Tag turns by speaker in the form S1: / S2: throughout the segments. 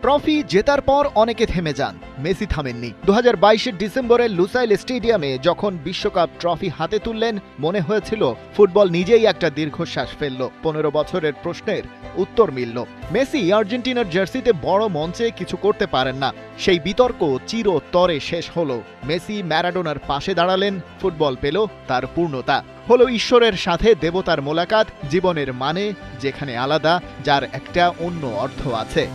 S1: Trophy জেতার পর অনেকে থেমে যান, মেসি থামেননি। 2022 ডিসেম্বরে লুসাইল স্টেডিয়ামে যখন বিশ্বকাপ ট্রফি হাতে তুললেন, মনে হয়েছিল ফুটবল নিজেই একটা দীর্ঘশ্বাস ফেলল। 15 বছরের প্রশ্নের উত্তর মিলল। মেসি আর্জেন্টিনার জার্সিতে বড় মঞ্চে কিছু করতে পারেন না, সেই বিতর্ক চিরতরে শেষ হলো। মেসি ম্যারাডোনার পাশে দাঁড়ালেন, ফুটবল পেল তার পূর্ণতা। হলো ঈশ্বরের সাথে দেবতার মোলাকাত, জীবনের মানে যেখানে আলাদা, যার একটা অন্য অর্থ আছে।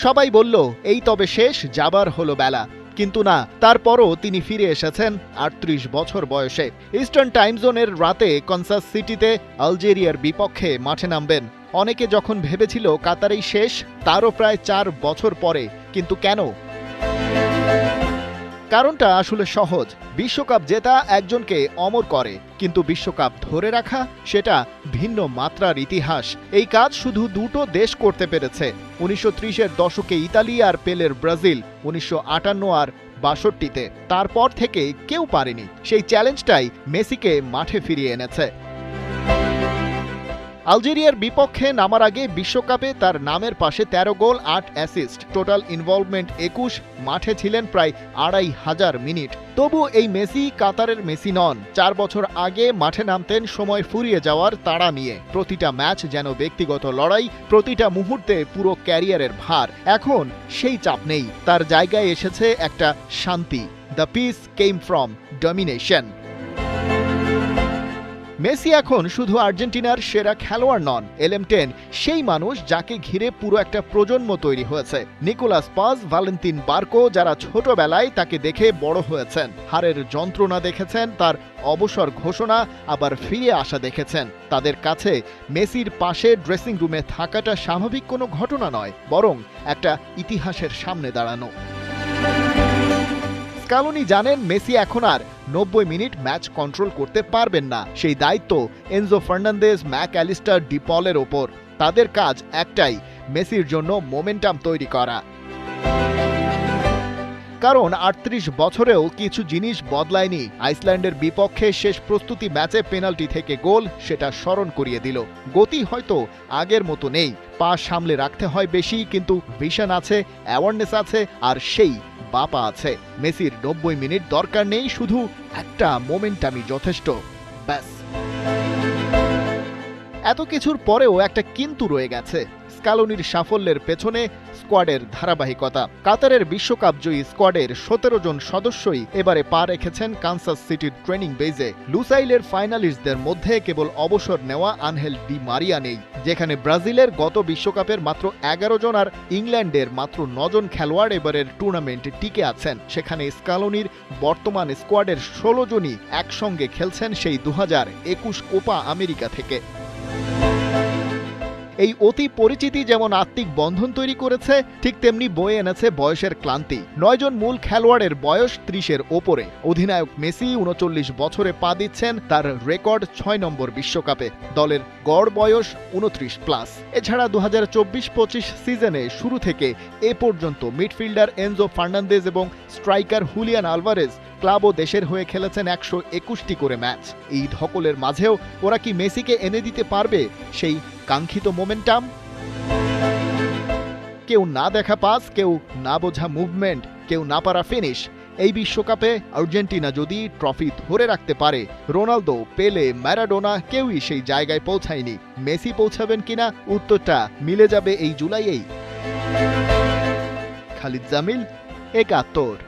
S1: সবাই বলল এই তবে শেষ, যাবার হলো বেলা। কিন্তু না, তারপরও তিনি ফিরে এসেছেন 38 বছর বয়সে। ইস্টার্ন টাইম জোনের রাতে কনসাস সিটিতে আলজেরিয়ার বিপক্ষে মাঠে নামবেন। অনেকে যখন ভেবেছিল কাতারেই শেষ, তারও প্রায় 4 বছর পরে। কিন্তু কেন? কারণটা আসলে সহজ। বিশ্বকাপ জেতা একজনকে অমর করে, কিন্তু বিশ্বকাপ ধরে রাখা সেটা ভিন্ন মাত্রার ইতিহাস। এই কাজ শুধু দুটো দেশ করতে পেরেছে, 1930-এর দশকে ইতালি আর পেলের ব্রাজিল, 1958 আর 62-তে। তারপর থেকে কেউ পারেনি। সেই চ্যালেঞ্জটাই মেসিকে মাঠে ফিরিয়ে এনেছে। আলজেরিয়ার বিপক্ষে নামার আগে বিশ্বকাপে তার নামের পাশে 13 গোল 8 অ্যাসিস্ট, টোটাল ইনভলভমেন্ট 21, মাঠে ছিলেন প্রায় 2500 মিনিট। তবু এই মেসি কাতারের মেসি নন। 4 বছর আগে মাঠে নামতেন সময় ফুরিয়ে যাওয়ার তাড়া নিয়ে। প্রতিটা ম্যাচ যেন ব্যক্তিগত লড়াই, প্রতিটা মুহূর্তে পুরো ক্যারিয়ারের ভার। এখন সেই চাপ নেই, তার জায়গায় এসেছে একটা শান্তি। The piece came from domination. Messi এখন শুধু আর্জেন্টিনার সেরা খেলোয়াড় নন, LM10 সেই মানুষ যাকে ঘিরে পুরো একটা প্রজন্ম তৈরি হয়েছে। নিকোলাস পাজ, ভ্যালেন্তিন বার্কো, যারা ছোটবেলায় তাকে দেখে বড় হয়েছেন, হারের যন্ত্রণা দেখেছেন, তার অবসর ঘোষণা আবার ফিরে আসা দেখেছেন। তাদের কাছে মেসির পাশে ড্রেসিং রুমে থাকাটা স্বাভাবিক কোনো ঘটনা নয়, বরং একটা ইতিহাসের সামনে দাঁড়ানো। স্কালোনি জানেন মেসি এখন আর 90 মিনিট ম্যাচ কন্ট্রোল করতে পারবেন না। সেই দায়িত্ব এনজো ফার্নান্দেজ, ম্যাক অ্যালিস্টার, ডিপলের ওপর। তাদের কাজ একটাই, মেসির জন্য মোমেন্টাম তৈরি করা। কারণ 38 বছরেও কিছু জিনিস বদলায়নি। আইসল্যান্ডের বিপক্ষে শেষ প্রস্তুতি ম্যাচে পেনাল্টি থেকে গোল, সেটা স্মরণ করিয়ে দিল। গতি হয়তো আগের মতো নেই, পা সামলে রাখতে হয় বেশি, কিন্তু ভিশন আছে, অ্যাওয়ারনেস আছে, আর সেই বাপা আছে। মেসির 90 মিনিট দরকার নেই, শুধু একটা মোমেন্টামই যথেষ্ট, ব্যাস। এত কিছুর পরেও একটা কিন্তু রয়ে গেছে। স্কালোনির সাফল্যের পেছনে স্কোয়াডের ধারাবাহিকতা। কাতারের বিশ্বকাপ জয়ী স্কোয়াডের 17 জন সদস্যই এবারে পা রেখেছেন কানসাস সিটির ট্রেনিং বেজে। লুসাইলের ফাইনালিস্টদের মধ্যে কেবল অবসর নেওয়া আনহেল ডি মারিয়া নেই। যেখানে ব্রাজিলের গত বিশ্বকাপের মাত্র 11 জন আর ইংল্যান্ডের মাত্র 9 জন খেলোয়াড় এবারের টুর্নামেন্টে টিকে আছেন, সেখানে স্কালোনির বর্তমান স্কোয়াডের 16 জনই একসঙ্গে খেলছেন সেই 2021 কোপা আমেরিকা থেকে। এই অতি পরিচিতি যেমন আত্মিক বন্ধন তৈরি করেছে, ঠিক তেমনি বয়ে এনেছে বয়সের ক্লান্তি। 9 জন মূল খেলোয়াড়ের বয়স 30-এর ওপরে। অধিনায়ক মেসি 39 বছরে পা দিচ্ছেন তার রেকর্ড 6 নম্বর বিশ্বকাপে। দলের গড় বয়স 29+। এছাড়া 2024-25 সিজনে শুরু থেকে এ পর্যন্ত মিডফিল্ডার এনজো ফার্নান্দেজ এবং স্ট্রাইকার হুলিয়ান আলভারেজ ক্লাব ও দেশের হয়ে খেলেছেন 121টি করে ম্যাচ। এই ধকলের মাঝেও ওরা কি মেসিকে এনে দিতে পারবে সেই কাঙ্ক্ষিত মোমেন্টাম? কেউ না দেখা পাস, কেউ না বোঝা মুভমেন্ট, কেউ না পারা ফিনিশ। এই বিশ্বকাপে আর্জেন্টিনা যদি ট্রফি ধরে রাখতে পারে, রোনালদো, পেলে, ম্যারাডোনা কেউই সেই জায়গায় পৌঁছায়নি। মেসি পৌঁছাবেন কিনা, উত্তরটা মিলে যাবে এই জুলাইয়েই। খালিদ জামিল, 71।